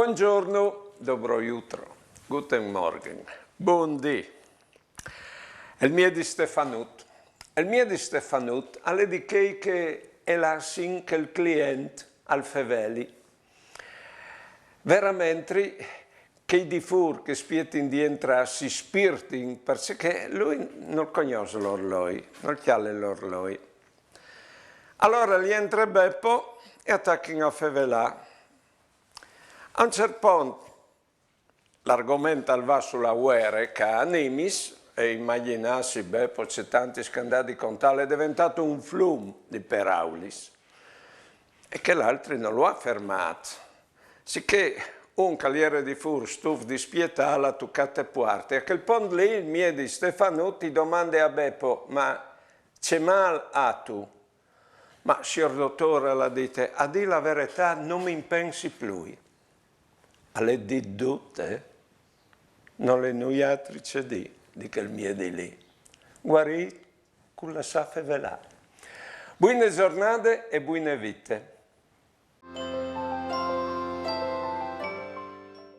Buongiorno, dobro jutro, guten Morgen, buondì. El mie di Stefanut. El mie di Stefanut alle di che è la sin che il cliente al feveli. Veramente che di fur che spiet in dientra si spirting perché lui non conosce l'orloi, non chiale l'orloi. Allora gli entra Beppo e attacca a fevelà. A un certo punto l'argomento va sulla guerra che a Nimis, e immaginassi, Beppo c'è tanti scandali con tale, è diventato un flum di Peraulis, e che l'altro non lo ha fermato. Sicché un caliere di fur stuf di spietà l'ha toccata parte. A quel punto lì il mio di Stefanutti domanda a Beppo, ma c'è mal a tu? Ma signor dottore, la dite, a dire la verità non mi pensi più. Alle di tutte, non le noiatrice di che il mio di lì. Guarì con la sa fevelà. Buone giornate e buone vite.